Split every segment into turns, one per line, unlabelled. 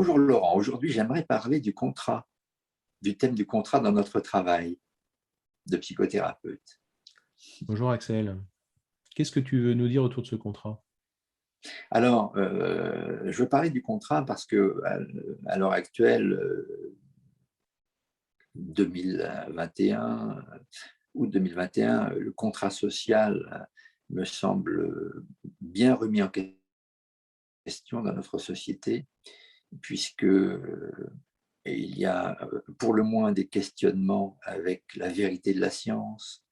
Bonjour Laurent, aujourd'hui j'aimerais parler du contrat, du thème du contrat dans notre travail de psychothérapeute.
Bonjour Axel. Qu'est-ce que tu veux nous dire autour de ce contrat?
Alors, je veux parler du contrat parce que à l'heure actuelle, 2021, août 2021, le contrat social me semble bien remis en question dans notre société, puisque il y a pour le moins des questionnements avec la vérité de la science,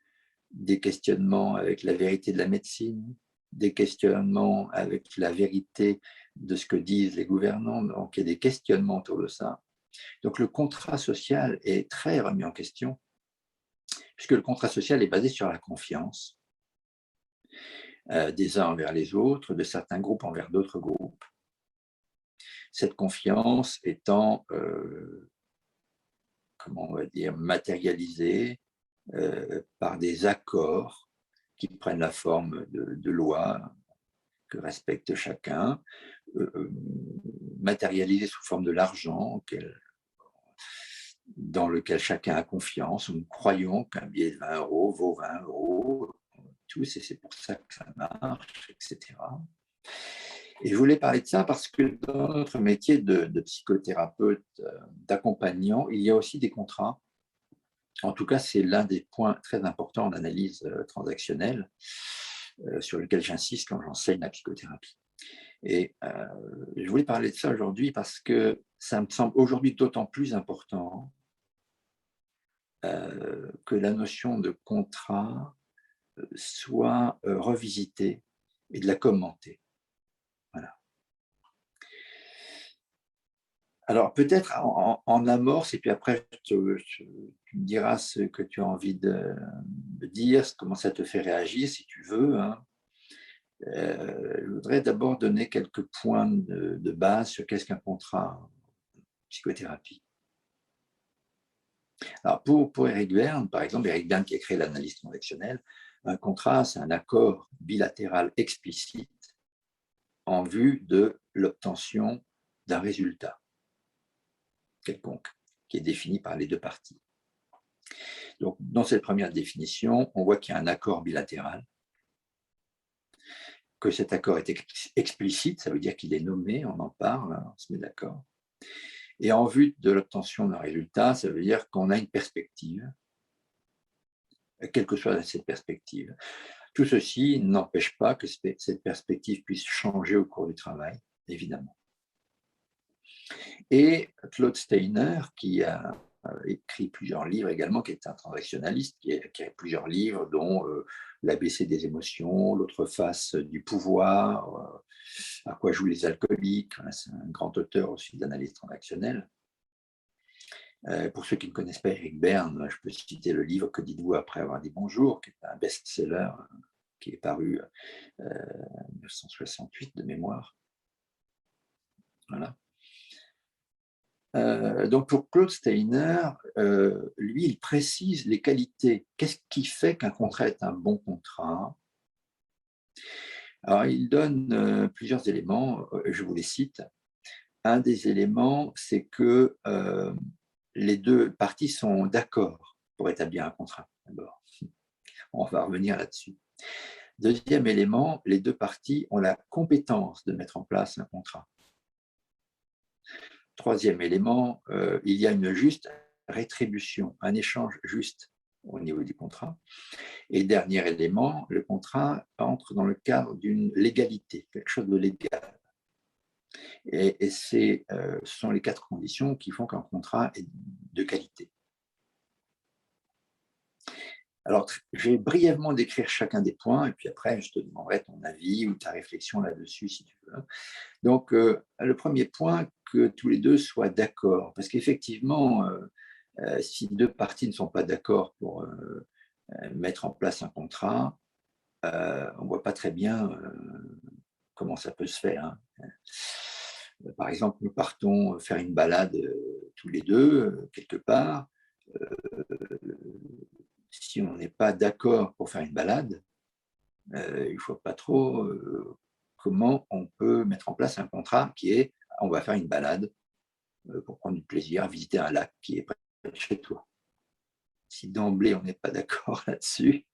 des questionnements avec la vérité de la médecine, des questionnements avec la vérité de ce que disent les gouvernants. Donc, il y a des questionnements autour de ça. Donc, le contrat social est très remis en question, puisque le contrat social est basé sur la confiance des uns envers les autres, de certains groupes envers d'autres groupes. Cette confiance étant, comment on va dire, matérialisée par des accords qui prennent la forme de lois que respecte chacun, matérialisé sous forme de l'argent dans lequel chacun a confiance. Nous croyons qu'un billet de 20 euros vaut 20 euros, tous, et c'est pour ça que ça marche, etc. Et je voulais parler de ça parce que dans notre métier de psychothérapeute, d'accompagnant, il y a aussi des contrats. En tout cas, c'est l'un des points très importants en analyse transactionnelle sur lequel j'insiste quand j'enseigne la psychothérapie. Et je voulais parler de ça aujourd'hui parce que ça me semble aujourd'hui d'autant plus important que la notion de contrat soit revisitée et de la commenter. Voilà. Alors peut-être en amorce, et puis après tu me diras ce que tu as envie de dire, comment ça te fait réagir si tu veux. Hein. Je voudrais d'abord donner quelques points de base sur qu'est-ce qu'un contrat en psychothérapie. Alors pour Eric Berne, par exemple, Eric Berne qui a créé l'analyse transactionnelle, un contrat, c'est un accord bilatéral explicite en vue de l'obtention d'un résultat quelconque qui est défini par les deux parties. Donc, dans cette première définition, on voit qu'il y a un accord bilatéral, que cet accord est explicite, ça veut dire qu'il est nommé, on en parle, on se met d'accord. Et en vue de l'obtention d'un résultat, ça veut dire qu'on a une perspective, quelle que soit cette perspective. Tout ceci n'empêche pas que cette perspective puisse changer au cours du travail, évidemment. Et Claude Steiner, qui a écrit plusieurs livres également, qui est un transactionnaliste, qui a écrit plusieurs livres, dont l'ABC des émotions, l'autre face du pouvoir, à quoi jouent les alcooliques. C'est un grand auteur aussi d'analyse transactionnelle. Pour ceux qui ne connaissent pas Eric Berne, je peux citer le livre Que dites-vous après avoir dit bonjour, qui est un best-seller qui est paru en 1968 de mémoire. Voilà. Donc pour Claude Steiner, lui, il précise les qualités. Qu'est-ce qui fait qu'un contrat est un bon contrat? Alors il donne plusieurs éléments, je vous les cite. Un des éléments, c'est que les deux parties sont d'accord pour établir un contrat. D'abord, on va revenir là-dessus. Deuxième élément, les deux parties ont la compétence de mettre en place un contrat. Troisième élément, il y a une juste rétribution, un échange juste au niveau du contrat. Et dernier élément, le contrat entre dans le cadre d'une légalité, quelque chose de légal. Et ce sont les 4 conditions qui font qu'un contrat est de qualité. Alors, je vais brièvement décrire chacun des points, et puis après, je te demanderai ton avis ou ta réflexion là-dessus, si tu veux. Donc, le premier point, que tous les deux soient d'accord, parce qu'effectivement, si deux parties ne sont pas d'accord pour mettre en place un contrat, on ne voit pas très bien comment ça peut se faire. Hein. Par exemple, nous partons faire une balade tous les deux, quelque part. Si on n'est pas d'accord pour faire une balade, il ne faut pas trop comment on peut mettre en place un contrat qui est on va faire une balade pour prendre du plaisir à visiter un lac qui est près de chez toi. Si d'emblée on n'est pas d'accord là-dessus,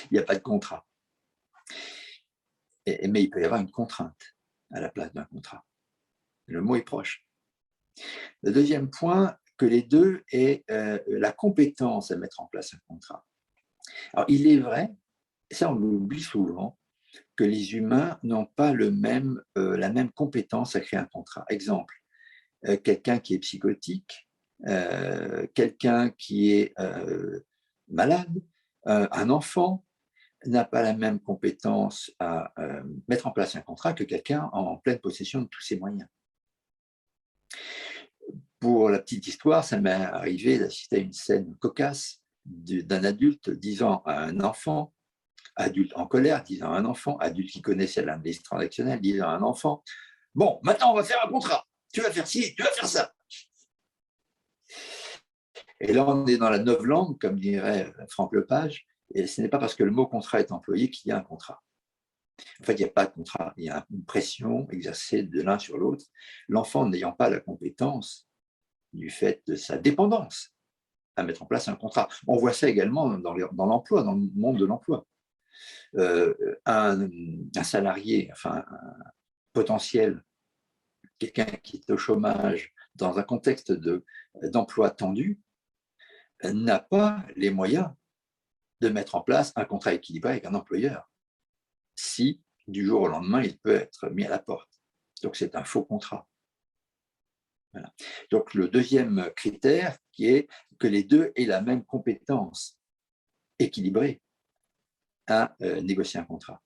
il n'y a pas de contrat. Mais il peut y avoir une contrainte à la place d'un contrat. Le mot est proche. Le deuxième point, que les deux aient la compétence à mettre en place un contrat. Alors, il est vrai, et ça on l'oublie souvent, que les humains n'ont pas la même compétence à créer un contrat. Exemple, quelqu'un qui est psychotique, quelqu'un qui est malade, un enfant n'a pas la même compétence à mettre en place un contrat que quelqu'un en pleine possession de tous ses moyens. Pour la petite histoire, ça m'est arrivé d'assister à une scène cocasse d'un adulte disant à un enfant, adulte en colère, disant à un enfant, adulte qui connaissait l'indice transactionnel, disant à un enfant, bon, maintenant on va faire un contrat, tu vas faire ci, tu vas faire ça. Et là, on est dans la novlangue, comme dirait Franck Lepage, et ce n'est pas parce que le mot contrat est employé qu'il y a un contrat. En fait, il n'y a pas de contrat, il y a une pression exercée de l'un sur l'autre. L'enfant n'ayant pas la compétence du fait de sa dépendance à mettre en place un contrat. On voit ça également dans l'emploi, dans le monde de l'emploi. Un salarié, enfin un potentiel, quelqu'un qui est au chômage dans un contexte d'emploi tendu, n'a pas les moyens de mettre en place un contrat équilibré avec un employeur si du jour au lendemain il peut être mis à la porte. Donc c'est un faux contrat. Voilà. Donc le deuxième critère qui est que les deux aient la même compétence équilibrée à négocier un contrat.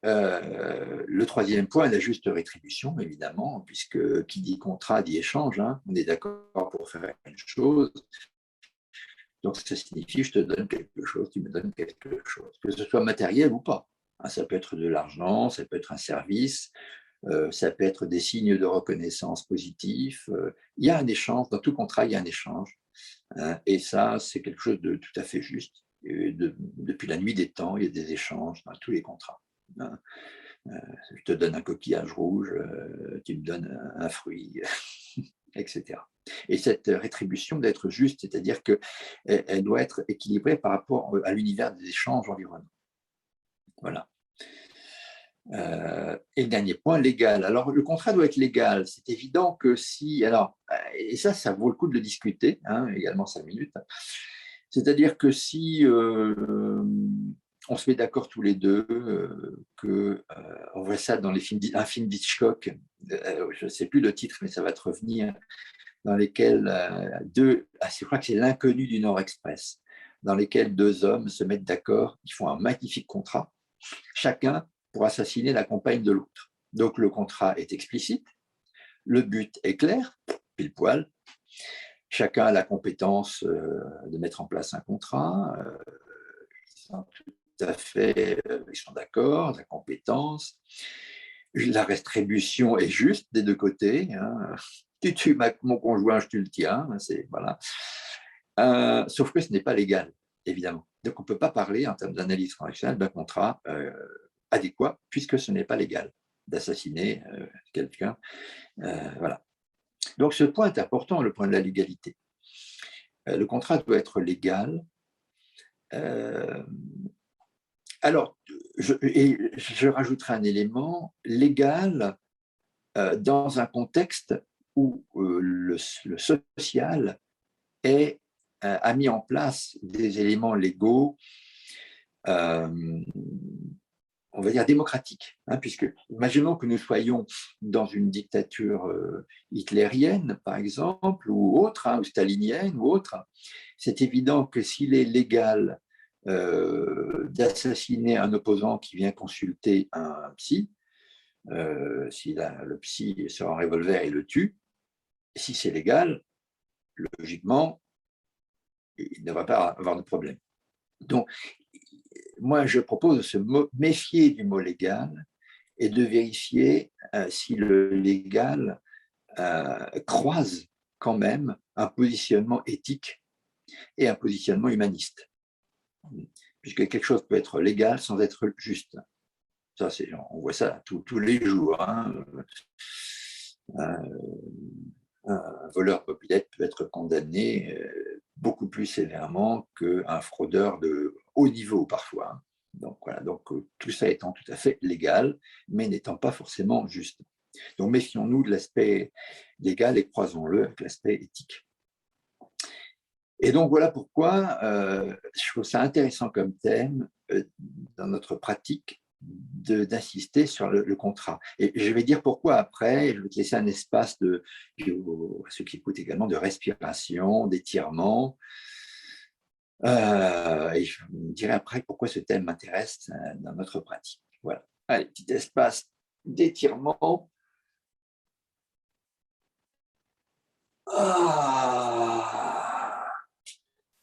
Le troisième point est la juste rétribution, évidemment, puisque qui dit contrat dit échange. Hein. On est d'accord pour faire une chose. Donc ça signifie je te donne quelque chose, tu me donnes quelque chose, que ce soit matériel ou pas. Hein, ça peut être de l'argent, ça peut être un service, ça peut être des signes de reconnaissance positifs. Il y a un échange, dans tout contrat, il y a un échange. Hein, et ça, c'est quelque chose de tout à fait juste. Depuis la nuit des temps, il y a des échanges dans tous les contrats. Hein. Je te donne un coquillage rouge, tu me donnes un fruit, etc. Et cette rétribution doit être juste, c'est-à-dire qu'elle doit être équilibrée par rapport à l'univers des échanges environnants. Voilà. Et le dernier point, légal. Alors, le contrat doit être légal. C'est évident que si... Alors, et ça vaut le coup de le discuter, hein, également 5 minutes. C'est-à-dire que si on se met d'accord tous les deux, on voit ça dans un film d'Hitchcock, je ne sais plus le titre, mais ça va te revenir, dans lesquels je crois que c'est L'inconnu du Nord Express, dans lesquels deux hommes se mettent d'accord, ils font un magnifique contrat, chacun pour assassiner la compagne de l'autre. Donc le contrat est explicite, le but est clair, pile poil, chacun a la compétence de mettre en place un contrat, ils sont tout à fait, ils sont d'accord, la compétence, la rétribution est juste des deux côtés, hein. Tu tues mon conjoint, je tue le tien, voilà. Sauf que ce n'est pas légal, évidemment. Donc on ne peut pas parler en termes d'analyse transactionnelle d'un contrat adéquat, puisque ce n'est pas légal d'assassiner quelqu'un. Voilà. Donc ce point est important, le point de la légalité. Le contrat doit être légal. Alors, je rajouterai un élément légal dans un contexte où le social a mis en place des éléments légaux, on va dire démocratiques, hein, puisque imaginons que nous soyons dans une dictature hitlérienne, par exemple, ou autre, hein, ou stalinienne, ou autre. C'est évident que s'il est légal d'assassiner un opposant qui vient consulter un psy, si le psy sort un revolver et le tue, si c'est légal, logiquement, il ne devrait pas avoir de problème. Donc, moi, je propose de se méfier du mot légal et de vérifier si le légal croise quand même un positionnement éthique et un positionnement humaniste. Puisque quelque chose peut être légal sans être juste. Ça, on voit ça tous les jours. Hein. Un voleur mobilette peut être condamné beaucoup plus sévèrement qu'un fraudeur de haut niveau parfois. Donc voilà, donc tout ça étant tout à fait légal, mais n'étant pas forcément juste. Donc méfions-nous de l'aspect légal et croisons-le avec l'aspect éthique. Et donc voilà pourquoi je trouve ça intéressant comme thème dans notre pratique d'insister sur le contrat. Et je vais dire pourquoi après, je vais te laisser un espace à ceux qui écoutent également, de respiration, d'étirement. Et je vous dirai après pourquoi ce thème m'intéresse dans notre pratique. Voilà. Allez, petit espace d'étirement.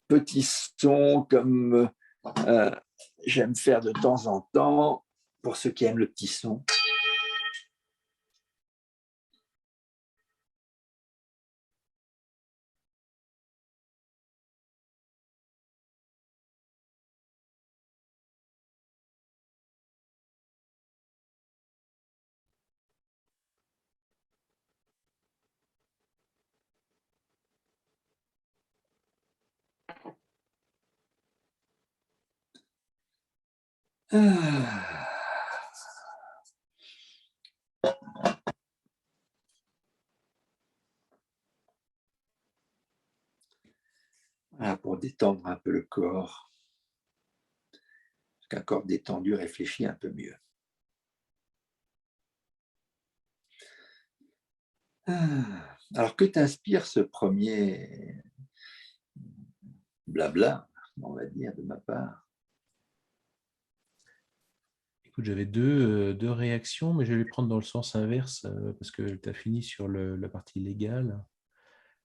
Petit son comme j'aime faire de temps en temps, pour ceux qui aiment le petit son. Voilà, pour détendre un peu le corps. Parce qu'un corps détendu réfléchit un peu mieux. Alors, que t'inspire ce premier blabla, on va dire, de ma part?
Écoute, j'avais deux réactions, mais je vais les prendre dans le sens inverse parce que tu as fini sur la partie légale.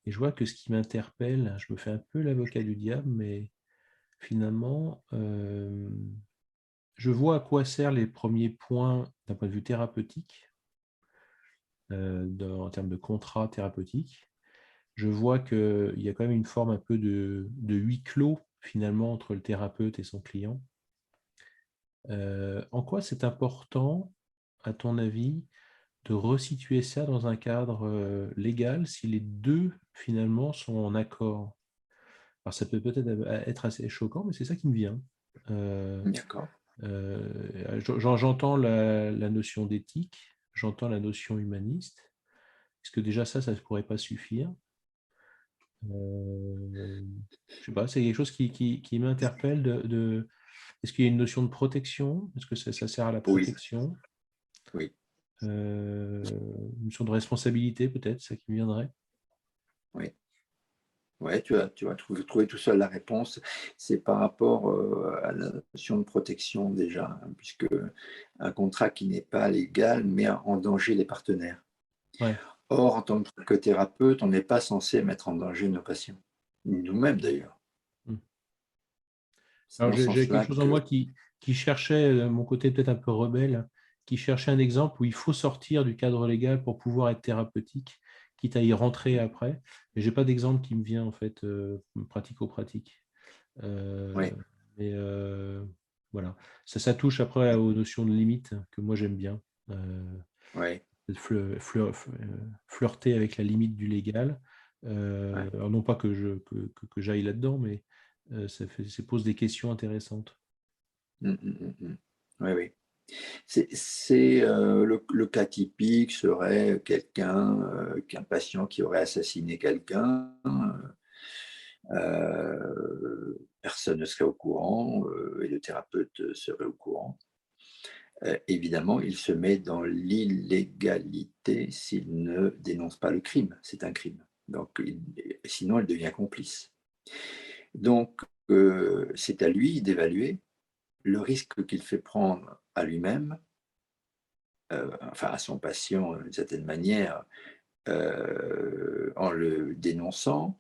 Et je vois que ce qui m'interpelle, je me fais un peu l'avocat du diable, mais finalement, je vois à quoi servent les premiers points d'un point de vue thérapeutique, en termes de contrat thérapeutique. Je vois qu'il y a quand même une forme un peu de huis clos, finalement, entre le thérapeute et son client. En quoi c'est important, à ton avis, de resituer ça dans un cadre légal si les deux, finalement, sont en accord? Alors, ça peut peut-être être assez choquant, mais c'est ça qui me vient.
D'accord.
J'entends la notion d'éthique, j'entends la notion humaniste. Est-ce que déjà ça ne pourrait pas suffire? Je sais pas, c'est quelque chose qui m'interpelle est-ce qu'il y a une notion de protection? Est-ce que ça sert à la
Oui,
protection?
oui,
Une notion de responsabilité, peut-être, ça qui me viendrait.
oui. Ouais, tu as trouvé tout seul la réponse. C'est par rapport à la notion de protection déjà, hein, puisque un contrat qui n'est pas légal met en danger les partenaires.
Ouais.
Or, en tant que thérapeute, on n'est pas censé mettre en danger nos patients, nous-mêmes d'ailleurs.
Mm.
C'est
Alors,
dans ce
j'ai quelque
sens-là
chose en
que…
moi qui cherchait, mon côté peut-être un peu rebelle, qui cherchait un exemple où il faut sortir du cadre légal pour pouvoir être thérapeutique, quitte à y rentrer après. Mais je n'ai pas d'exemple qui me vient, en fait, pratico-pratique.
Oui,
Mais voilà. Ça touche après aux notions de limite que moi j'aime bien.
oui,
Flirter avec la limite du légal.
ouais.
Alors non pas que j'aille là-dedans, mais ça pose des questions intéressantes.
Oui, oui. Le cas typique serait qu'un patient qui aurait assassiné quelqu'un, personne ne serait au courant et le thérapeute serait au courant. Évidemment, il se met dans l'illégalité s'il ne dénonce pas le crime. C'est un crime. Donc, sinon, il devient complice. Donc, c'est à lui d'évaluer le risque qu'il fait prendre à lui-même, enfin à son patient d'une certaine manière, en le dénonçant,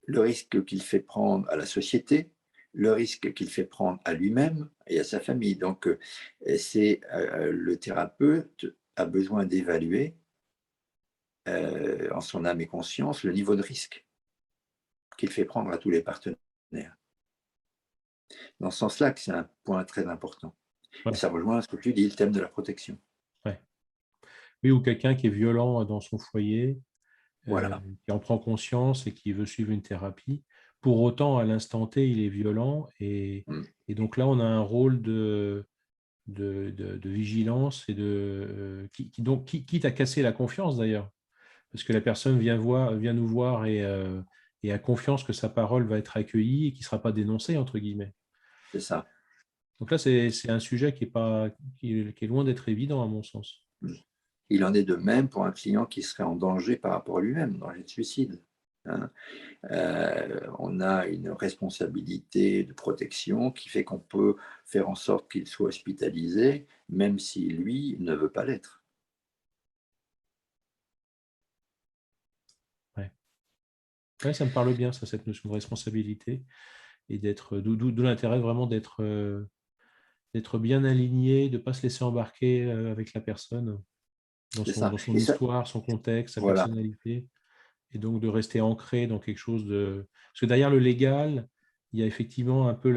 le risque qu'il fait prendre à la société, le risque qu'il fait prendre à lui-même et à sa famille. Donc, le thérapeute a besoin d'évaluer en son âme et conscience le niveau de risque qu'il fait prendre à tous les partenaires. Dans ce sens-là, que c'est un point très important. Et
Ouais,
ça rejoint ce que tu dis, le thème de la protection.
ouais. Oui, ou quelqu'un qui est violent dans son foyer,
Voilà,
qui en prend conscience et qui veut suivre une thérapie. Pour autant, à l'instant T, il est violent
mm,
et donc là, on a un rôle de vigilance et donc, quitte à casser la confiance d'ailleurs, parce que la personne vient nous voir et a confiance que sa parole va être accueillie et qui ne sera pas dénoncée, entre guillemets.
c'est ça.
Donc là, c'est un sujet qui est, pas, qui est loin d'être évident, à mon sens.
Mm. Il en est de même pour un client qui serait en danger par rapport à lui-même, danger de suicide. Hein. On a une responsabilité de protection qui fait qu'on peut faire en sorte qu'il soit hospitalisé, même si lui ne veut pas l'être.
Ouais. Ouais, ça me parle bien, ça, cette notion de responsabilité et d'où l'intérêt vraiment d'être bien aligné, de ne pas se laisser embarquer avec la personne
C'est ça.
dans son
Et ça,
histoire, son contexte, sa
voilà,
personnalité, et donc de rester ancré dans quelque chose de... Parce que derrière le légal, il y a effectivement un peu,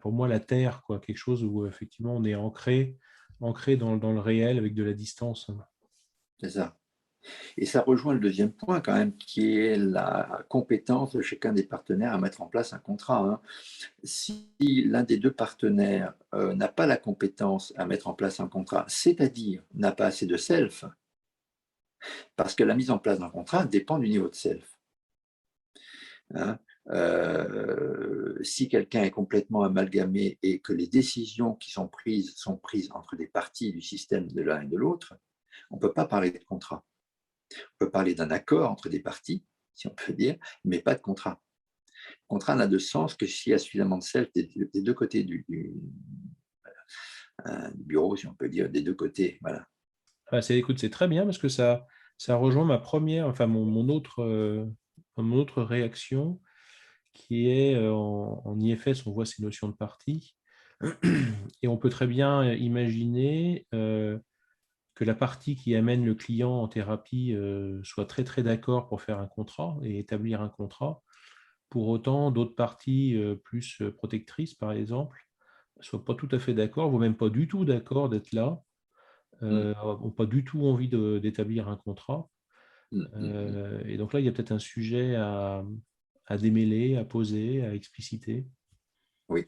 pour moi, la terre, quoi, quelque chose où effectivement on est ancré dans le réel avec de la distance.
c'est ça. Et ça rejoint le deuxième point quand même, qui est la compétence de chacun des partenaires à mettre en place un contrat. Hein. Si l'un des deux partenaires n'a pas la compétence à mettre en place un contrat, c'est-à-dire n'a pas assez de self, parce que la mise en place d'un contrat dépend du niveau de self. Hein. Si quelqu'un est complètement amalgamé et que les décisions qui sont prises entre des parties du système de l'un et de l'autre, on ne peut pas parler de contrat. On peut parler d'un accord entre des parties, si on peut dire, mais pas de contrat. Le contrat n'a de sens que s'il y a suffisamment de self des deux côtés du bureau, si on peut dire, des deux côtés. Voilà.
Ah, écoute, c'est très bien parce que ça rejoint ma première, enfin mon autre réaction qui est en IFS, on voit ces notions de partie et on peut très bien imaginer que la partie qui amène le client en thérapie soit très très d'accord pour faire un contrat et établir un contrat. Pour autant, d'autres parties plus protectrices, par exemple, ne soient pas tout à fait d'accord, ou même pas du tout d'accord d'être là,
Mm,
n'ont pas du tout envie d'établir un contrat.
mm, mm, mm.
Et donc là, il y a peut-être un sujet à démêler, à poser, à expliciter.
Oui.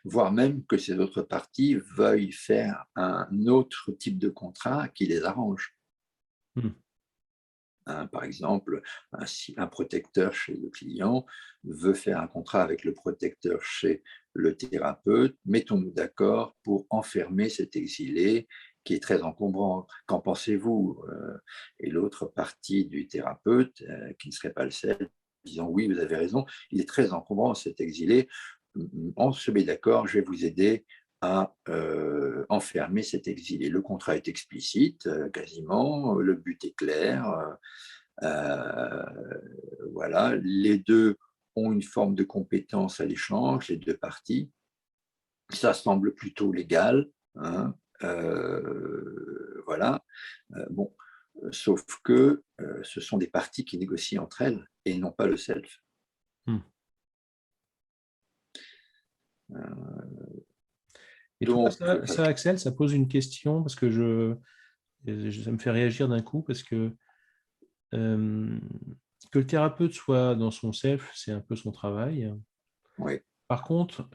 Voire même que ces autres parties veuillent faire un autre type de contrat qui les arrange.
Hmm.
Hein, par exemple, si un protecteur chez le client veut faire un contrat avec le protecteur chez le thérapeute, mettons-nous d'accord pour enfermer cet exilé qui est très encombrant. Qu'en pensez-vous? Et l'autre partie du thérapeute, qui ne serait pas le seul, disant oui, vous avez raison, il est très encombrant cet exilé. On se met d'accord, je vais vous aider à enfermer cet exilé. Le contrat est explicite, quasiment, le but est clair. Euh, voilà, les deux ont une forme de compétence à l'échange, les deux parties. Ça semble plutôt légal. Hein, voilà. Bon, sauf que ce sont des parties qui négocient entre elles et non pas le self.
Hmm. Et tu vois,
Donc,
Axel, ça pose une question parce que ça me fait réagir d'un coup parce euh, que le thérapeute soit dans son self, c'est un peu son travail.
oui,
Par contre,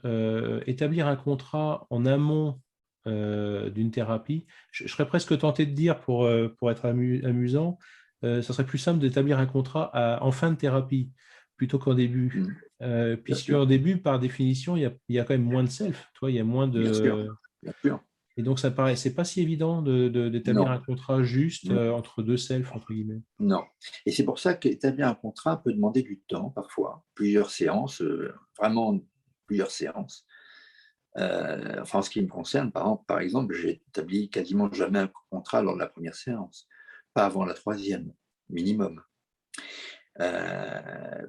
établir un contrat en amont d'une thérapie, je serais presque tenté de dire, pour être amusant, ça serait plus simple d'établir un contrat en fin de thérapie plutôt qu'en début.
bien
Puisque
sûr,
en début, par définition, il y a quand même moins de self, toi, il y a moins
bien sûr,
de...
bien sûr.
Et donc, ça paraît, c'est pas si évident d'établir
Non,
un contrat juste entre deux selfs, entre guillemets.
non. Et c'est pour ça qu'établir un contrat peut demander du temps parfois, plusieurs séances, vraiment plusieurs séances. Enfin, en ce qui me concerne, par exemple, j'ai établi quasiment jamais un contrat lors de la première séance, pas avant la troisième, minimum.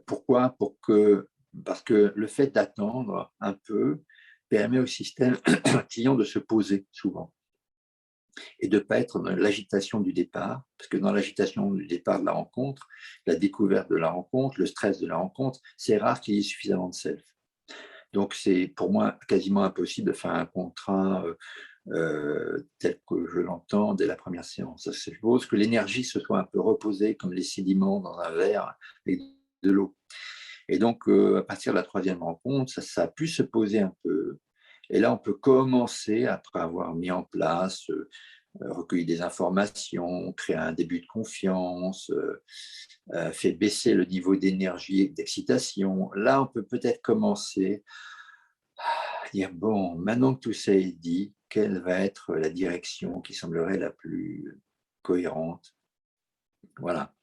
Pourquoi? Parce que le fait d'attendre un peu permet au système client de se poser souvent et de ne pas être dans l'agitation du départ, parce que dans l'agitation du départ de la rencontre, la découverte de la rencontre, le stress de la rencontre, c'est rare qu'il y ait suffisamment de self. Donc c'est pour moi quasiment impossible de faire un contrat tel que je l'entends dès la première séance. Ça suppose que l'énergie se soit un peu reposée comme les sédiments dans un verre avec de l'eau. Et donc, à partir de la troisième rencontre, ça a pu se poser un peu. Et là, on peut commencer, après avoir mis en place, recueilli des informations, créé un début de confiance, fait baisser le niveau d'énergie et d'excitation. Là, on peut peut-être commencer à dire, bon, maintenant que tout ça est dit, quelle va être la direction qui semblerait la plus cohérente? Voilà.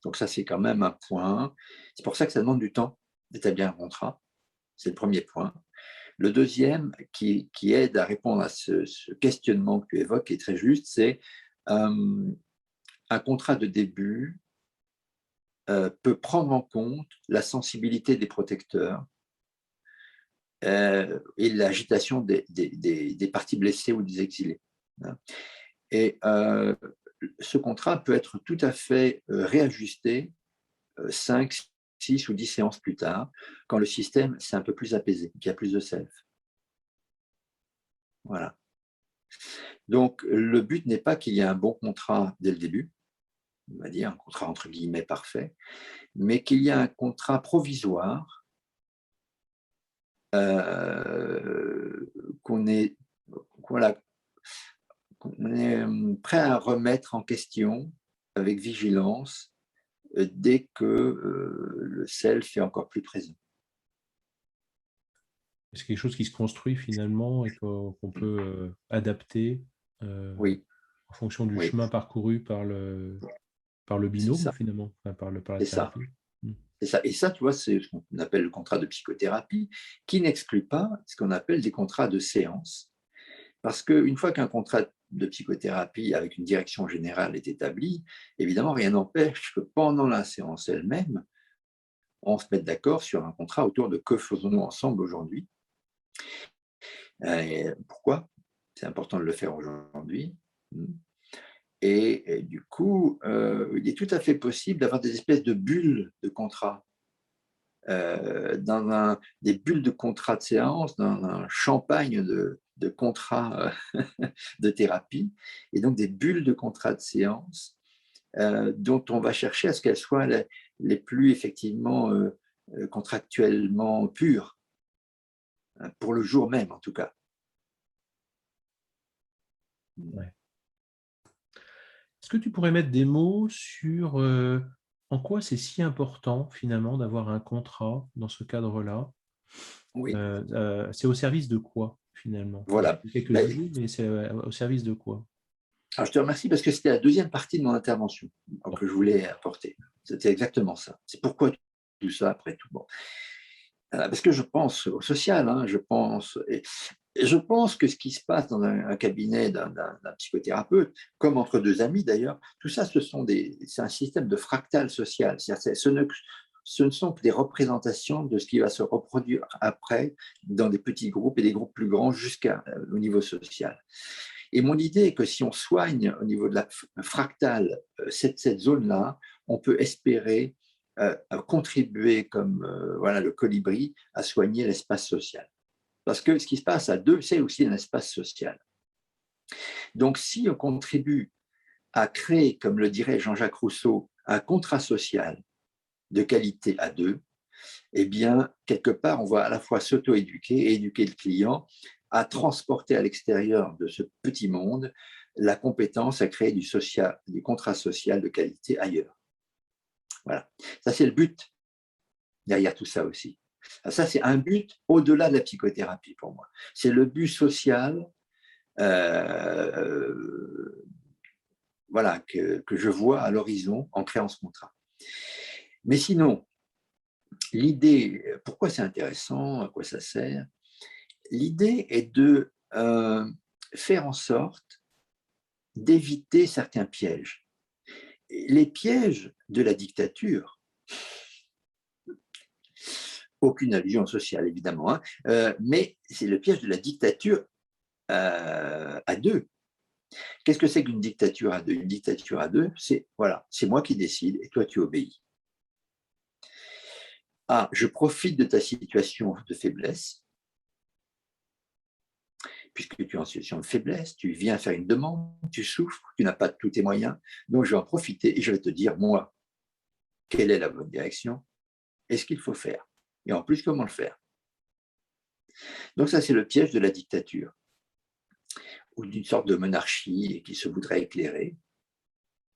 Donc ça, c'est quand même un point. C'est pour ça que ça demande du temps d'établir un contrat. C'est le premier point. Le deuxième, qui aide à répondre à ce questionnement que tu évoques, qui est très juste, c'est un contrat de début peut prendre en compte la sensibilité des protecteurs et l'agitation des parties blessées ou des exilés. Et ce contrat peut être tout à fait réajusté 5, 6 ou 10 séances plus tard, quand le système s'est un peu plus apaisé, qu'il y a plus de self. Voilà. Donc, le but n'est pas qu'il y ait un bon contrat dès le début, on va dire un contrat entre guillemets parfait, mais qu'il y ait un contrat provisoire qu'on est, voilà, qu'on est prêt à remettre en question avec vigilance dès que le self est encore plus présent.
C'est quelque chose qui se construit finalement et qu'on peut adapter
Oui,
en fonction du
oui,
chemin parcouru par le
c'est
binôme
ça,
finalement, enfin, par la
c'est ça.
thérapie. Mm.
C'est ça. Et ça, tu vois, c'est ce qu'on appelle le contrat de psychothérapie, qui n'exclut pas ce qu'on appelle des contrats de séance. Parce qu'une fois qu'un contrat de psychothérapie avec une direction générale est établi, évidemment, rien n'empêche que pendant la séance elle-même, on se mette d'accord sur un contrat autour de que faisons-nous ensemble aujourd'hui. Pourquoi? C'est important de le faire aujourd'hui. Et du coup, il est tout à fait possible d'avoir des espèces de bulles de contrat. Des bulles de contrat de séance, dans un champagne de contrat de thérapie, et donc des bulles de contrat de séance dont on va chercher à ce qu'elles soient les plus effectivement contractuellement pures, pour le jour même en tout cas.
Ouais. Est-ce que tu pourrais mettre des mots sur en quoi c'est si important finalement d'avoir un contrat dans ce cadre-là?
Oui,
C'est au service de quoi finalement?
voilà.
Quelques
Ben,
idées, mais c'est au service de quoi?
alors je te remercie parce que c'était la deuxième partie de mon intervention
Bon.
que je voulais apporter. C'était exactement ça. C'est pourquoi tout ça après tout. Bon. Parce que je pense au social, hein, je pense que ce qui se passe dans un cabinet d'un psychothérapeute, comme entre deux amis d'ailleurs, tout ça, c'est un système de fractal social. Ce ne sont que des représentations de ce qui va se reproduire après dans des petits groupes et des groupes plus grands jusqu'au niveau social. Et mon idée est que si on soigne au niveau de la fractale cette zone-là, on peut espérer contribuer comme voilà, le colibri à soigner l'espace social. Parce que ce qui se passe à deux, c'est aussi un espace social. Donc, si on contribue à créer, comme le dirait Jean-Jacques Rousseau, un contrat social de qualité à deux, eh bien, quelque part, on va à la fois s'auto-éduquer et éduquer le client à transporter à l'extérieur de ce petit monde la compétence à créer du contrat social de qualité ailleurs. Voilà. Ça, c'est le but derrière tout ça aussi. Ça, c'est un but au-delà de la psychothérapie pour moi. C'est le but social voilà, que je vois à l'horizon en créant ce contrat. Mais sinon, l'idée, pourquoi c'est intéressant, à quoi ça sert? L'idée est de faire en sorte d'éviter certains pièges. Les pièges de la dictature, aucune allusion sociale évidemment, hein, mais c'est le piège de la dictature à deux. Qu'est-ce que c'est qu'une dictature à deux? Une dictature à deux, c'est voilà, c'est moi qui décide et toi tu obéis. Ah, je profite de ta situation de faiblesse, puisque tu es en situation de faiblesse, tu viens faire une demande, tu souffres, tu n'as pas tous tes moyens, donc je vais en profiter et je vais te dire, moi, quelle est la bonne direction et ce qu'il faut faire. Et en plus, comment le faire. Donc ça, c'est le piège de la dictature, ou d'une sorte de monarchie qui se voudrait éclairer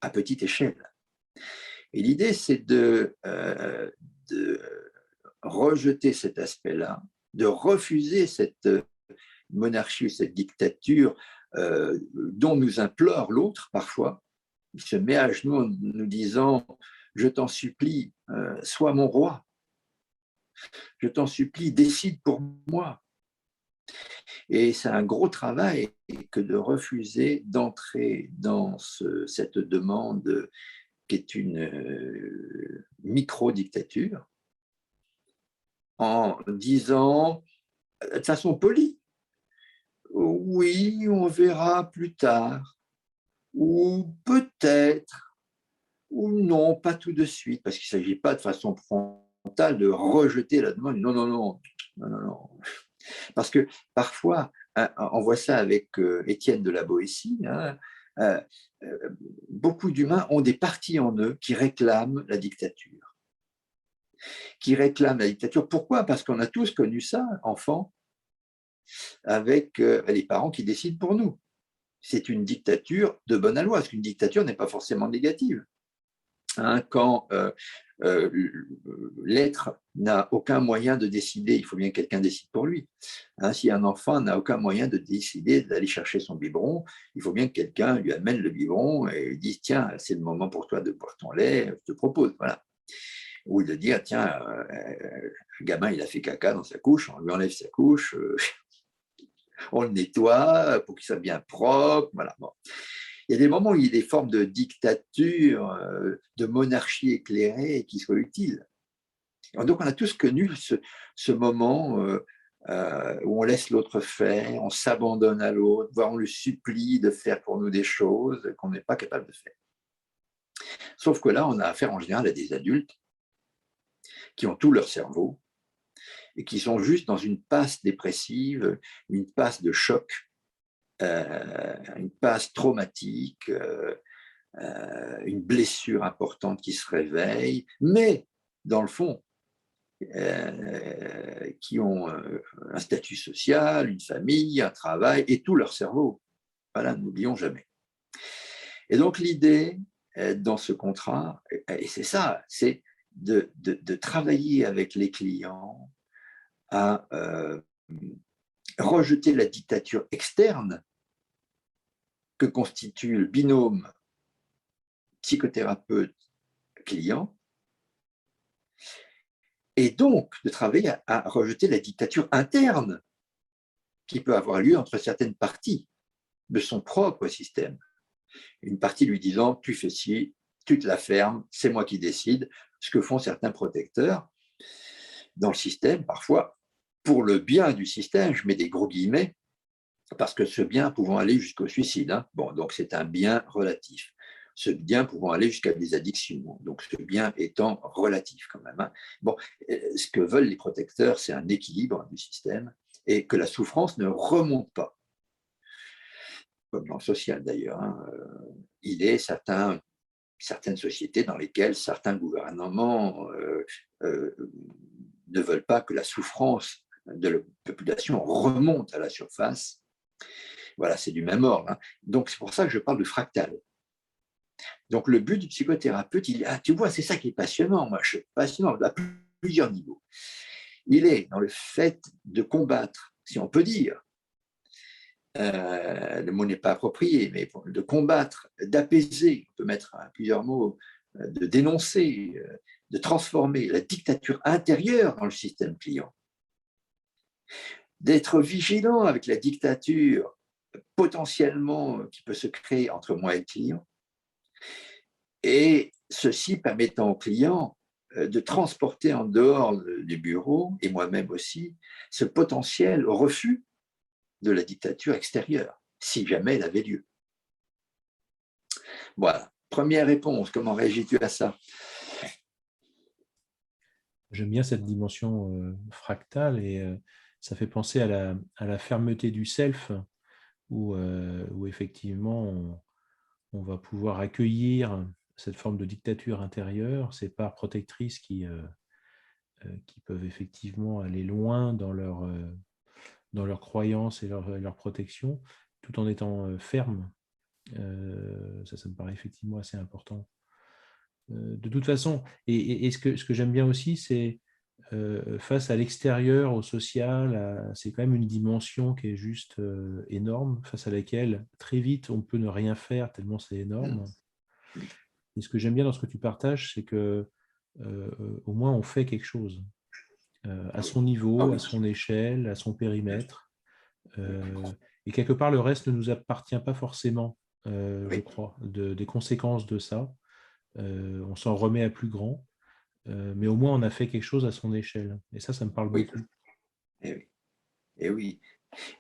à petite échelle. Et l'idée, c'est de rejeter cet aspect-là, de refuser cette monarchie ou cette dictature dont nous implore l'autre parfois. Il se met à genoux en nous disant « Je t'en supplie, sois mon roi. Je t'en supplie, décide pour moi. » Et c'est un gros travail que de refuser d'entrer dans cette demande qui est une micro-dictature en disant de façon polie, oui, on verra plus tard, ou peut-être, ou non, pas tout de suite, parce qu'il ne s'agit pas de façon frontale de rejeter la demande. Non, non, non, non, non, non. Parce que parfois, on voit ça avec Étienne de la Boétie, hein, beaucoup d'humains ont des parties en eux qui réclament la dictature. Pourquoi? Parce qu'on a tous connu ça, enfant, avec les parents qui décident pour nous. C'est une dictature de bonne loi, parce qu'une dictature n'est pas forcément négative. Hein, quand l'être n'a aucun moyen de décider, il faut bien que quelqu'un décide pour lui. Hein, si un enfant n'a aucun moyen de décider d'aller chercher son biberon, il faut bien que quelqu'un lui amène le biberon et lui dise « Tiens, c'est le moment pour toi de boire ton lait, je te propose. » Voilà. Ou de dire « Tiens, le gamin, il a fait caca dans sa couche, on lui enlève sa couche, on le nettoie pour qu'il soit bien propre. » Voilà. Bon. Il y a des moments où il y a des formes de dictature, de monarchie éclairée qui soient utiles. Donc, on a tous connu ce moment où on laisse l'autre faire, on s'abandonne à l'autre, voire on le supplie de faire pour nous des choses qu'on n'est pas capable de faire. Sauf que là, on a affaire en général à des adultes qui ont tout leur cerveau et qui sont juste dans une passe dépressive, une passe de choc, une passe traumatique, une blessure importante qui se réveille, mais dans le fond, qui ont un statut social, une famille, un travail et tout leur cerveau. Voilà, n'oublions jamais. Et donc l'idée dans ce contrat, et c'est ça, c'est de travailler avec les clients à rejeter la dictature externe que constitue le binôme psychothérapeute-client, et donc de travailler à rejeter la dictature interne qui peut avoir lieu entre certaines parties de son propre système. Une partie lui disant « tu fais ci, tu te la fermes, c'est moi qui décide », ce que font certains protecteurs dans le système, parfois pour le bien du système, je mets des gros guillemets, parce que ce bien pouvant aller jusqu'au suicide. Hein. Bon, donc c'est un bien relatif. Ce bien pouvant aller jusqu'à des addictions. Donc ce bien étant relatif quand même. Hein. Bon, ce que veulent les protecteurs, c'est un équilibre du système et que la souffrance ne remonte pas. Comme dans le social d'ailleurs. Hein. Il est certaines sociétés dans lesquelles certains gouvernements ne veulent pas que la souffrance de la population remonte à la surface. Voilà, c'est du même ordre. Hein. Donc, c'est pour ça que je parle de fractal. Donc, le but du psychothérapeute, tu vois, c'est ça qui est passionnant. Moi, je suis passionnant à plusieurs niveaux. Il est dans le fait de combattre, si on peut dire, le mot n'est pas approprié, mais de combattre, d'apaiser, on peut mettre plusieurs mots, de dénoncer, de transformer la dictature intérieure dans le système client, d'être vigilant avec la dictature potentiellement qui peut se créer entre moi et le client, et ceci permettant au client de transporter en dehors du bureau, et moi-même aussi, ce potentiel refus de la dictature extérieure, si jamais elle avait lieu. Voilà. Première réponse, comment réagis-tu à ça?
J'aime bien cette dimension fractale et ça fait penser à la fermeté du self où effectivement on va pouvoir accueillir cette forme de dictature intérieure, ces parts protectrices qui peuvent effectivement aller loin dans leurs croyances et leur protection, tout en étant fermes. Ça me paraît effectivement assez important. De toute façon, et ce que j'aime bien aussi, c'est face à l'extérieur, au social, c'est quand même une dimension qui est juste énorme, face à laquelle très vite on peut ne rien faire tellement c'est énorme. Et ce que j'aime bien dans ce que tu partages, c'est que au moins on fait quelque chose à son
Ah
niveau,
oui,
à son échelle, à son périmètre. Et quelque part, le reste ne nous appartient pas forcément, je
oui,
crois, des conséquences de ça. On s'en remet à plus grand, mais au moins on a fait quelque chose à son échelle. Et ça me parle
oui,
beaucoup.
et oui, et oui.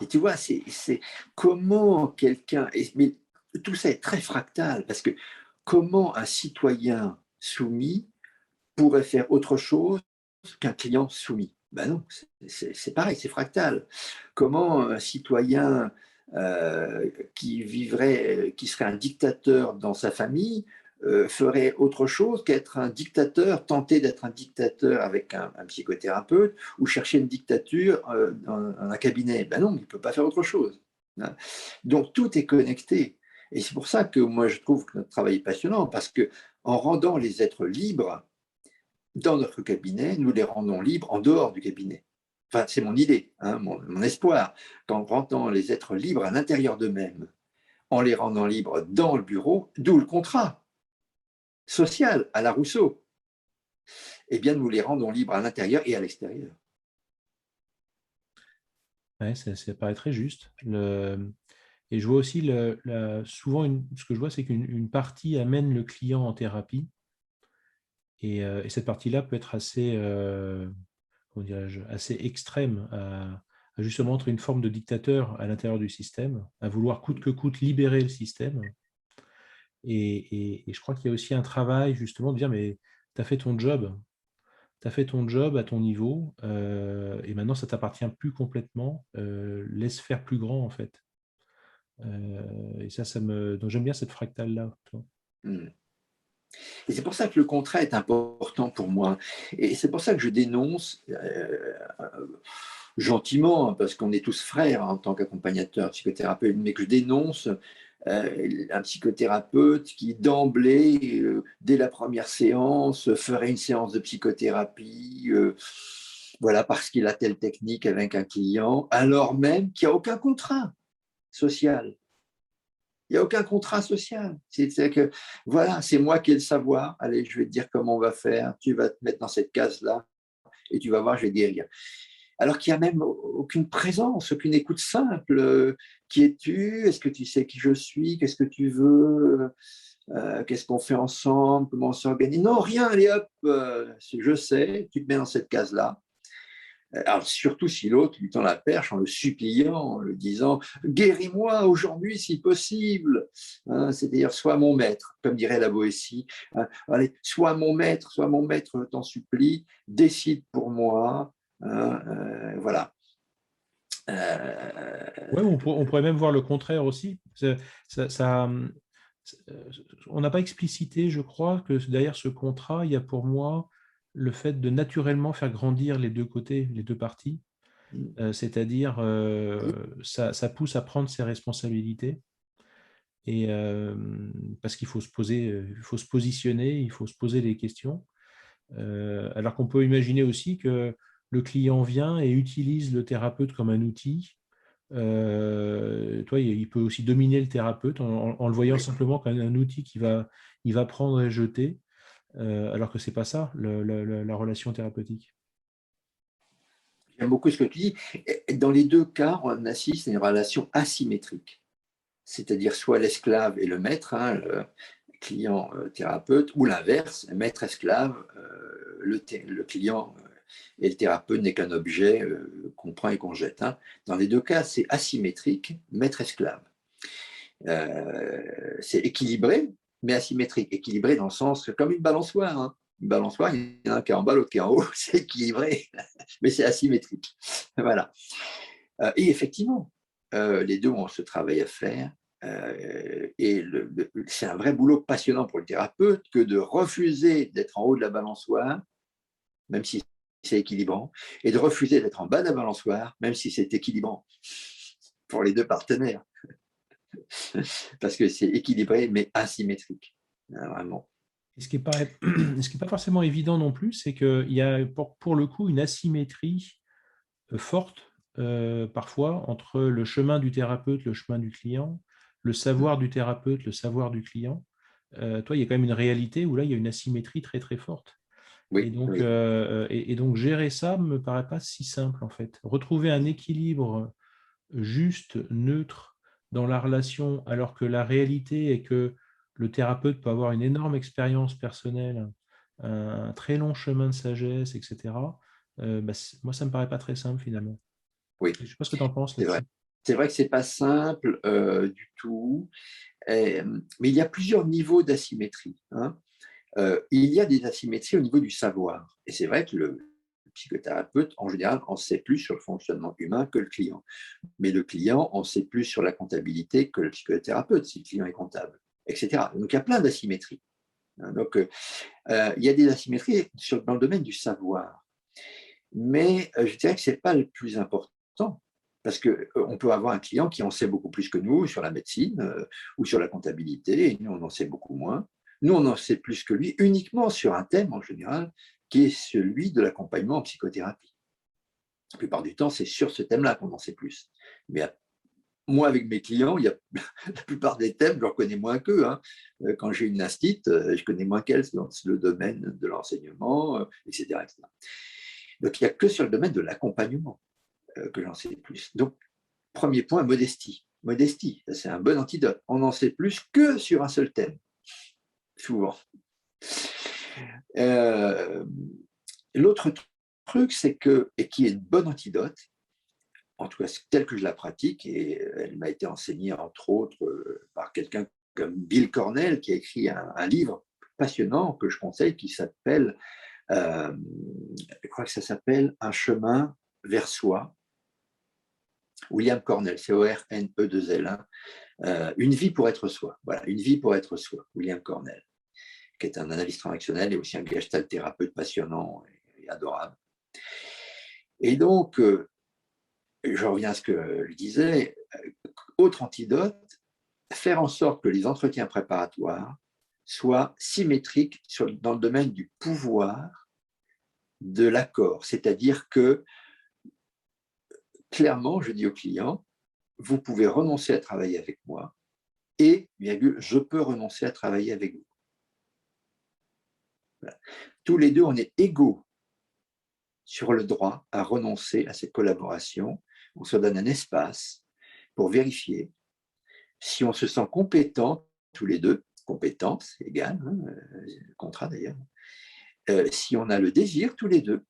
Et tu vois, c'est comment quelqu'un, mais tout ça est très fractal, parce que comment un citoyen soumis pourrait faire autre chose qu'un client soumis? Ben non, c'est pareil, c'est fractal. Comment un citoyen qui serait un dictateur dans sa famille, ferait autre chose qu'être un dictateur, tenter d'être un dictateur avec un psychothérapeute ou chercher une dictature dans un cabinet? Ben non, il ne peut pas faire autre chose, hein. Donc tout est connecté. Et c'est pour ça que moi je trouve que notre travail est passionnant, parce que en rendant les êtres libres, dans notre cabinet, nous les rendons libres en dehors du cabinet. Enfin, c'est mon idée, hein, mon espoir, qu'en rendant les êtres libres à l'intérieur d'eux-mêmes, en les rendant libres dans le bureau, d'où le contrat social à la Rousseau, eh bien, nous les rendons libres à l'intérieur et à l'extérieur.
Ouais, ça paraît très juste. Et je vois aussi, souvent, ce que je vois, c'est qu'une partie amène le client en thérapie. Et cette partie-là peut être assez, comment dirais-je, assez extrême, à justement être une forme de dictateur à l'intérieur du système, à vouloir coûte que coûte libérer le système. Et je crois qu'il y a aussi un travail justement de dire, mais tu as fait ton job. Tu as fait ton job à ton niveau, et maintenant ça t'appartient plus complètement. Laisse faire plus grand en fait. Et donc j'aime bien cette fractale-là.
Hmm. Et c'est pour ça que le contrat est important pour moi. Et c'est pour ça que je dénonce gentiment, hein, parce qu'on est tous frères, hein, en tant qu'accompagnateur, psychothérapeute, mais que je dénonce un psychothérapeute qui d'emblée, dès la première séance, ferait une séance de psychothérapie, voilà, parce qu'il a telle technique avec un client, alors même qu'il n'y a aucun contrat social. Il n'y a aucun contrat social. C'est que, voilà, c'est moi qui ai le savoir. Allez, je vais te dire comment on va faire. Tu vas te mettre dans cette case-là et tu vas voir, je vais guérir. Alors qu'il n'y a même aucune présence, aucune écoute simple. Qui es-tu? Est-ce que tu sais qui je suis? Qu'est-ce que tu veux? Qu'est-ce qu'on fait ensemble? Comment on s'organise? Non, rien, allez hop, je sais, tu te mets dans cette case-là. Alors, surtout si l'autre lui tend la perche en le suppliant, en le disant « Guéris-moi aujourd'hui si possible hein, », c'est-à-dire « Sois mon maître », comme dirait la Boétie. Hein, allez, sois mon maître, je t'en supplie, décide pour moi. Hein, voilà.
Ouais, on pourrait même voir le contraire aussi. Ça- ça, euh, on n'a pas explicité, je crois, que derrière ce contrat, il y a pour moi le fait de naturellement faire grandir les deux côtés, les deux parties. C'est-à-dire, ça pousse à prendre ses responsabilités. Et parce qu'il faut se poser, il faut se positionner, il faut se poser des questions. Alors qu'on peut imaginer aussi que le client vient et utilise le thérapeute comme un outil. Toi, il peut aussi dominer le thérapeute en le voyant
Oui.
simplement comme un outil il va prendre et jeter, alors que ce n'est pas ça, la relation thérapeutique.
J'aime beaucoup ce que tu dis. Dans les deux cas, on assiste à une relation asymétrique. C'est-à-dire soit l'esclave et le maître, hein, le client thérapeute, ou l'inverse, maître-esclave, le client et le thérapeute n'est qu'un objet qu'on prend et qu'on jette. Hein. Dans les deux cas, c'est asymétrique, maître-esclave. C'est équilibré, mais asymétrique. Équilibré dans le sens comme une balançoire. Hein. Une balançoire, il y en a un qui est en bas, l'autre qui est en haut, c'est équilibré, mais c'est asymétrique. Voilà. Et effectivement, les deux ont ce travail à faire. Et c'est un vrai boulot passionnant pour le thérapeute que de refuser d'être en haut de la balançoire, même si c'est équilibrant, et de refuser d'être en bas de la balançoire, même si c'est équilibrant pour les deux partenaires. Parce que c'est équilibré, mais asymétrique, vraiment.
Et ce qui n'est pas forcément évident non plus, c'est qu'il y a pour le coup une asymétrie forte parfois entre le chemin du thérapeute, le chemin du client, le savoir du thérapeute, le savoir du client. Toi, il y a quand même une réalité où là, il y a une asymétrie très très forte.
Oui,
Et donc,
oui.
et donc gérer ça ne me paraît pas si simple en fait. Retrouver un équilibre juste, neutre dans la relation, alors que la réalité est que le thérapeute peut avoir une énorme expérience personnelle, un très long chemin de sagesse, etc. Moi, ça ne me paraît pas très simple finalement.
Oui,
Je ne sais pas ce que tu en penses
c'est vrai.
là-dessus.
C'est vrai que ce n'est pas simple du tout, mais il y a plusieurs niveaux d'asymétrie. Hein. Il y a des asymétries au niveau du savoir. Et c'est vrai que le psychothérapeute, en général, en sait plus sur le fonctionnement humain que le client. Mais le client en sait plus sur la comptabilité que le psychothérapeute, si le client est comptable, etc. Donc il y a plein d'asymétries. Donc il y a des asymétries dans le domaine du savoir. Mais je dirais que ce n'est pas le plus important. Parce qu'on peut avoir un client qui en sait beaucoup plus que nous sur la médecine ou sur la comptabilité, et nous, on en sait beaucoup moins. Nous, on en sait plus que lui uniquement sur un thème en général, qui est celui de l'accompagnement en psychothérapie. La plupart du temps, c'est sur ce thème-là qu'on en sait plus. Mais moi, avec mes clients, il y a la plupart des thèmes, je reconnais moins qu'eux. Hein. Quand j'ai une astite, je connais moins qu'elle dans le domaine de l'enseignement, etc., etc. Donc, il n'y a que sur le domaine de l'accompagnement que j'en sais plus. Donc, premier point, modestie. Modestie, c'est un bon antidote. On n'en sait plus que sur un seul thème, souvent. L'autre truc, c'est que, et qui est une bonne antidote, en tout cas telle que je la pratique, et elle m'a été enseignée entre autres par quelqu'un comme Bill Cornell, qui a écrit un livre passionnant que je conseille, qui s'appelle, je crois que ça s'appelle Un chemin vers soi. William Cornell, C-O-R-N-E-2-L, hein. Une vie pour être soi. Voilà, une vie pour être soi, William Cornell, qui est un analyste transactionnel et aussi un gestalt thérapeute passionnant et adorable. Et donc, je reviens à ce que je disais, autre antidote, faire en sorte que les entretiens préparatoires soient symétriques dans le domaine du pouvoir de l'accord. C'est-à-dire que, clairement, je dis au client, vous pouvez renoncer à travailler avec moi et, virgule, je peux renoncer à travailler avec vous. Voilà. Tous les deux, on est égaux sur le droit à renoncer à cette collaboration. On se donne un espace pour vérifier si on se sent compétent, tous les deux, compétence égale, hein, contrat d'ailleurs, si on a le désir, tous les deux,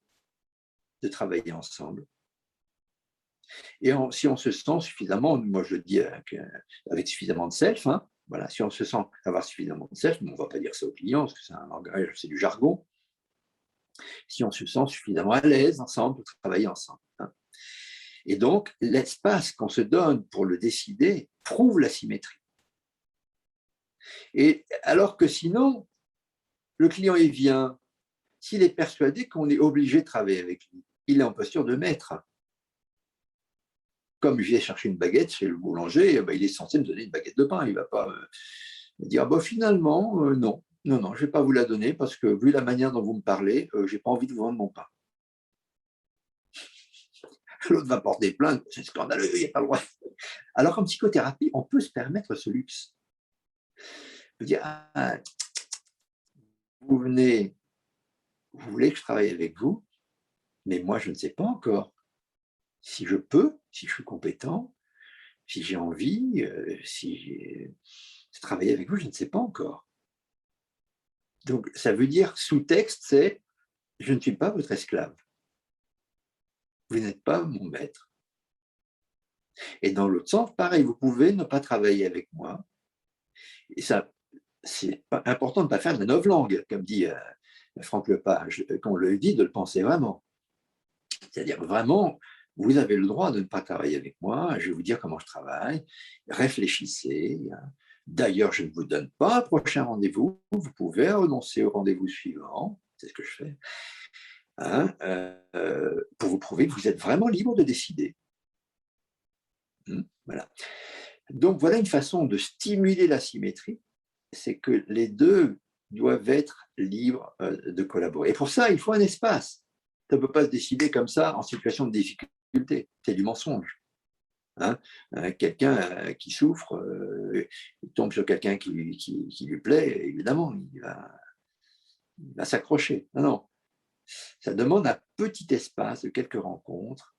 de travailler ensemble. Et si on se sent suffisamment, moi je le dis avec suffisamment de self, hein, voilà, si on se sent avoir suffisamment de self, mais on ne va pas dire ça aux clients, parce que c'est un langage, c'est du jargon, si on se sent suffisamment à l'aise ensemble pour travailler ensemble. Hein. Et donc, l'espace qu'on se donne pour le décider prouve la symétrie. Et alors que sinon, le client, il vient, s'il est persuadé qu'on est obligé de travailler avec lui, il est en posture de maître. Comme je vais chercher une baguette chez le boulanger, il est censé me donner une baguette de pain. Il ne va pas me dire, finalement, non, je ne vais pas vous la donner parce que vu la manière dont vous me parlez, je n'ai pas envie de vous vendre mon pain. L'autre va porter plainte, c'est scandaleux, il n'y a pas le droit. Alors qu'en psychothérapie, on peut se permettre ce luxe. On peut dire, vous venez, vous voulez que je travaille avec vous, mais moi, je ne sais pas encore si je peux, si je suis compétent, si j'ai envie, si j'ai travailler avec vous, je ne sais pas encore. Donc, ça veut dire, sous-texte, c'est je ne suis pas votre esclave. Vous n'êtes pas mon maître. Et dans l'autre sens, pareil, vous pouvez ne pas travailler avec moi. Et ça, c'est important de ne pas faire de la novlangue, comme dit Franck Lepage, qu'on le dit, de le penser vraiment. C'est-à-dire vraiment vous avez le droit de ne pas travailler avec moi, je vais vous dire comment je travaille, réfléchissez. D'ailleurs, je ne vous donne pas un prochain rendez-vous, vous pouvez renoncer au rendez-vous suivant, c'est ce que je fais, hein, pour vous prouver que vous êtes vraiment libre de décider. Voilà. Donc, voilà une façon de stimuler la symétrie, c'est que les deux doivent être libres de collaborer. Et pour ça, il faut un espace. Ça ne peut pas se décider comme ça en situation de difficulté. C'est du mensonge. Hein, quelqu'un qui souffre, il tombe sur quelqu'un qui lui plaît, évidemment, il va s'accrocher. Non, non. Ça demande un petit espace de quelques rencontres,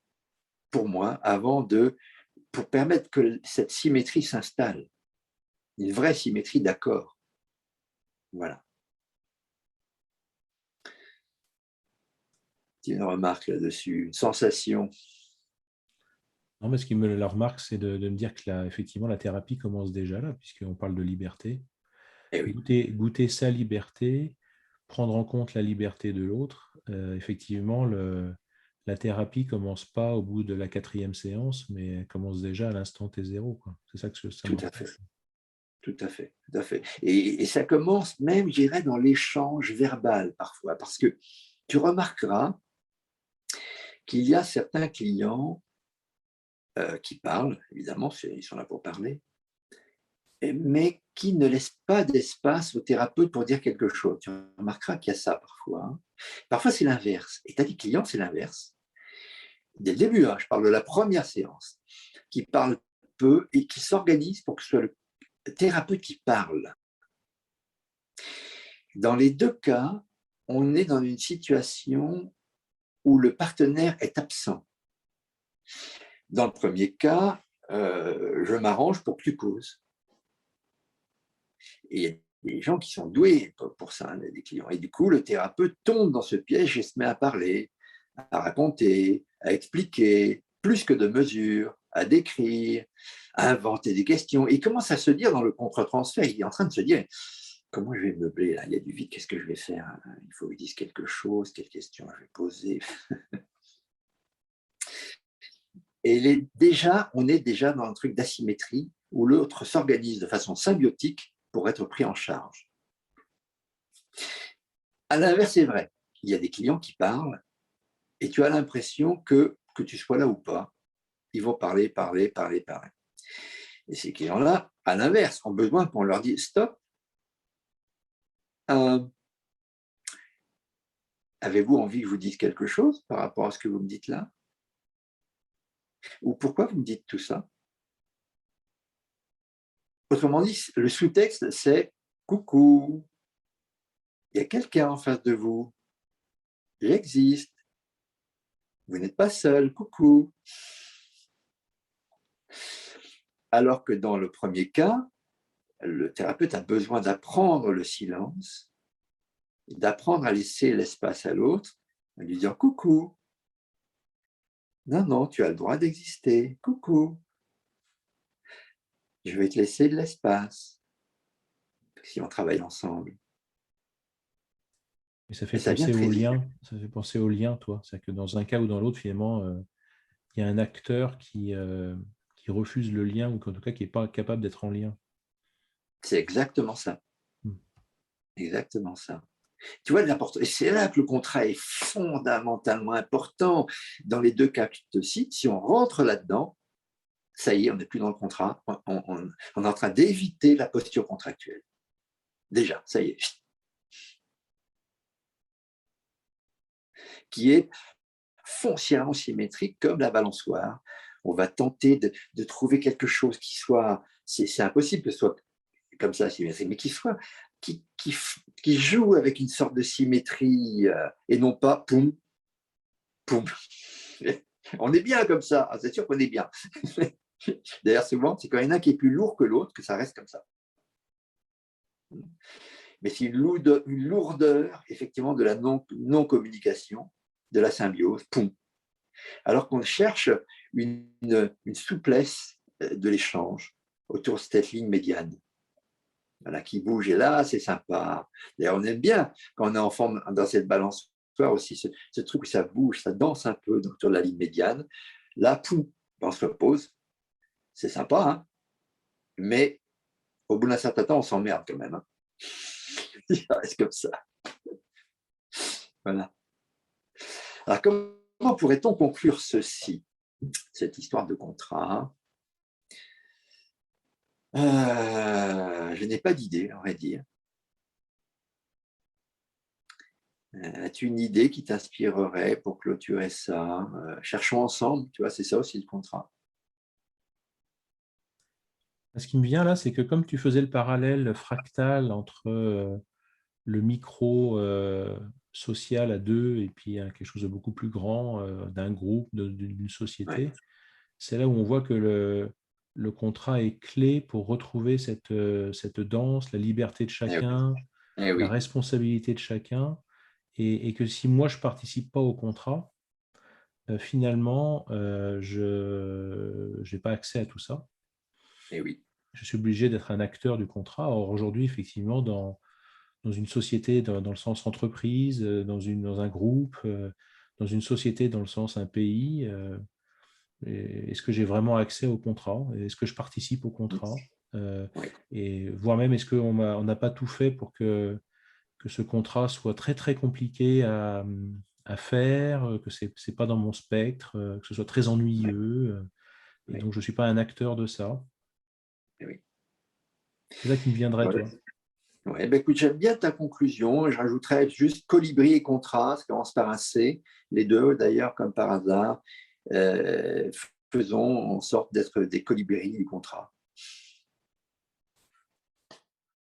pour moi, pour permettre que cette symétrie s'installe. Une vraie symétrie d'accord. Voilà. Une remarque là-dessus, une sensation.
Non, mais ce qui me la remarque, c'est de me dire que effectivement, la thérapie commence déjà là, puisqu'on parle de liberté.
Eh oui.
Goûter sa liberté, prendre en compte la liberté de l'autre. Effectivement, la thérapie commence pas au bout de la 4e séance, mais elle commence déjà à l'instant T0. C'est ça que ça
Tout
me
à fait. Tout à fait, tout à fait. Et ça commence même, je dirais, dans l'échange verbal parfois, parce que tu remarqueras qu'il y a certains clients qui parlent, évidemment, ils sont là pour parler, mais qui ne laissent pas d'espace au thérapeute pour dire quelque chose. Tu remarqueras qu'il y a ça parfois. Hein. Parfois, c'est l'inverse. Et tu as des clients, c'est l'inverse. Dès le début, hein, je parle de la première séance, qui parlent peu et qui s'organisent pour que ce soit le thérapeute qui parle. Dans les deux cas, on est dans une situation où le partenaire est absent. Dans le premier cas, je m'arrange pour que tu causes. Et il y a des gens qui sont doués pour ça, des clients. Et du coup, le thérapeute tombe dans ce piège et se met à parler, à raconter, à expliquer, plus que de mesures, à décrire, à inventer des questions. Et il commence à se dire dans le contre-transfert, il est en train de se dire, comment je vais meubler là? Il y a du vide, qu'est-ce que je vais faire? Il faut que je dise quelque chose, quelles questions je vais poser? Et on est déjà dans un truc d'asymétrie où l'autre s'organise de façon symbiotique pour être pris en charge. À l'inverse, c'est vrai. Il y a des clients qui parlent et tu as l'impression que tu sois là ou pas, ils vont parler, parler, parler, parler. Et ces clients-là, à l'inverse, ont besoin qu'on leur dise stop. Avez-vous envie que je vous dise quelque chose par rapport à ce que vous me dites là? Ou pourquoi vous me dites tout ça? Autrement dit, le sous-texte, c'est coucou, il y a quelqu'un en face de vous, j'existe, vous n'êtes pas seul, coucou. Alors que dans le premier cas, le thérapeute a besoin d'apprendre le silence, d'apprendre à laisser l'espace à l'autre, à lui dire coucou. Non, non, tu as le droit d'exister, coucou. Je vais te laisser de l'espace si on travaille ensemble.
Et ça fait penser au lien, ça fait penser au lien, toi. C'est-à-dire que dans un cas ou dans l'autre, finalement, il y a un acteur qui refuse le lien, ou en tout cas qui n'est pas capable d'être en lien.
C'est exactement ça. Exactement ça. Tu vois, et c'est là que le contrat est fondamentalement important. Dans les deux cas que je te cite, si on rentre là-dedans, ça y est, on n'est plus dans le contrat, on est en train d'éviter la posture contractuelle. Déjà, ça y est. Qui est foncièrement symétrique comme la balançoire. On va tenter de trouver quelque chose qui soit, c'est impossible que ce soit comme ça symétrique, mais qui joue avec une sorte de symétrie et non pas poum, poum. On est bien comme ça, c'est sûr qu'on est bien. D'ailleurs, souvent, c'est quand il y en a un qui est plus lourd que l'autre que ça reste comme ça. Mais c'est une lourdeur, effectivement, de la non-communication, de la symbiose, poum. Alors qu'on cherche une souplesse de l'échange autour de cette ligne médiane. Voilà, qui bouge, et là, c'est sympa. D'ailleurs, on aime bien, quand on est enfant, dans cette balançoire aussi, ce truc où ça bouge, ça danse un peu autour de la ligne médiane. Là, pouf, on se repose. C'est sympa, hein, mais au bout d'un certain temps, on s'emmerde quand même. Hein. Ça reste comme ça. Voilà. Alors, comment pourrait-on conclure ceci, cette histoire de contrat? Je n'ai pas d'idée, à vrai dire. As-tu une idée qui t'inspirerait pour clôturer ça? Cherchons ensemble, tu vois, c'est ça aussi le contrat.
Ce qui me vient là, c'est que comme tu faisais le parallèle fractal entre le micro social à deux et puis quelque chose de beaucoup plus grand d'un groupe, d'une
Ouais.
société, c'est là où on voit que le contrat est clé pour retrouver cette danse, la liberté de
Eh oui.
chacun,
Eh
la
oui.
responsabilité de chacun, et que si moi je ne participe pas au contrat, finalement, je n'ai pas accès à tout ça.
Eh oui.
Je suis obligé d'être un acteur du contrat. Or, aujourd'hui, effectivement, dans une société, dans le sens entreprise, dans un groupe, dans une société dans le sens un pays, est-ce que j'ai vraiment accès au contrat? Est-ce que je participe au contrat?
Oui.
Et voire même, est-ce qu'on n'a pas tout fait pour que ce contrat soit très, très compliqué à faire, que ce n'est pas dans mon spectre, que ce soit très
Ouais.
ennuyeux, et
Oui.
donc je ne suis pas un acteur de ça.
Eh oui.
C'est ça qui me viendrait,
Voilà.
toi.
Ouais, ben écoute, j'aime bien ta conclusion. Je rajouterais juste colibri et contrat, ça commence par un C, les deux d'ailleurs, comme par hasard. Euh, Faisons en sorte d'être des colibris du contrat.